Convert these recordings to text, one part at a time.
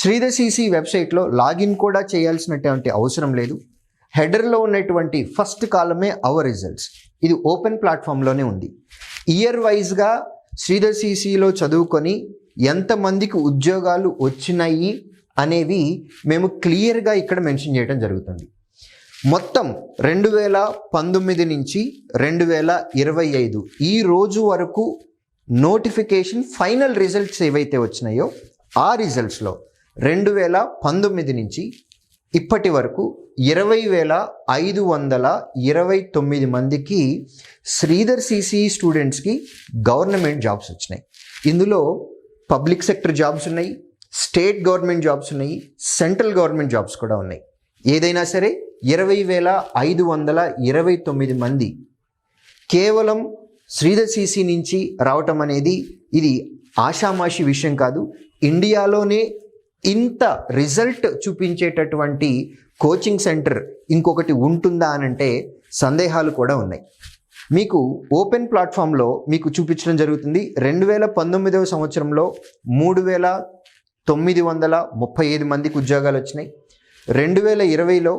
Sridhar CC వెబ్సైట్లో login కూడా చేయాల్సినటువంటి అవసరం లేదు. హెడర్లో ఉన్నటువంటి ఫస్ట్ కాలమే అవర్ రిజల్ట్స్. ఇది ఓపెన్ ప్లాట్ఫామ్లోనే ఉంది. ఇయర్ వైజ్గా శ్రీధర్ సిసిలో చదువుకొని ఎంతమందికి ఉద్యోగాలు వచ్చినాయి అనేవి మేము క్లియర్గా ఇక్కడ మెన్షన్ చేయడం జరుగుతుంది. మొత్తం 2019 నుంచి 2025 ఈ రోజు వరకు నోటిఫికేషన్ ఫైనల్ రిజల్ట్స్ ఏవైతే వచ్చినాయో ఆ రిజల్ట్స్లో 2019 నుంచి ఇప్పటి వరకు 20,529 మందికి శ్రీధర్ సిసి స్టూడెంట్స్కి గవర్నమెంట్ జాబ్స్ వచ్చినాయి. ఇందులో పబ్లిక్ సెక్టర్ జాబ్స్ ఉన్నాయి, స్టేట్ గవర్నమెంట్ జాబ్స్ ఉన్నాయి, సెంట్రల్ గవర్నమెంట్ జాబ్స్ కూడా ఉన్నాయి. ఏదైనా సరే 20,529 మంది కేవలం శ్రీధర్ సిసి నుంచి రావటం అనేది ఇది ఆషామాషి విషయం కాదు. ఇండియాలోనే ఇంత రిజల్ట్ చూపించేటటువంటి కోచింగ్ సెంటర్ ఇంకొకటి ఉంటుందా అనంటే సందేహాలు కూడా ఉన్నాయి. మీకు ఓపెన్ ప్లాట్ఫామ్లో మీకు చూపించడం జరుగుతుంది. 2019వ సంవత్సరంలో 3,935 మందికి ఉద్యోగాలు వచ్చినాయి. 2020లో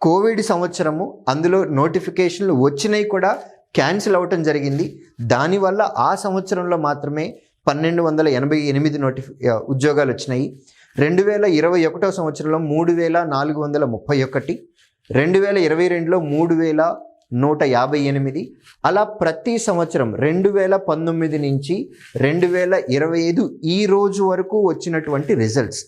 కోవిడ్ సంవత్సరము, అందులో నోటిఫికేషన్లు వచ్చినాయి కూడా క్యాన్సిల్ అవ్వటం జరిగింది. దానివల్ల ఆ సంవత్సరంలో మాత్రమే 1,288 ఉద్యోగాలు వచ్చినాయి. 2021వ సంవత్సరంలో 3,431, 2022లో 3,158. అలా ప్రతి సంవత్సరం 2019 నుంచి 2025 ఈ రోజు వరకు వచ్చినటువంటి రిజల్ట్స్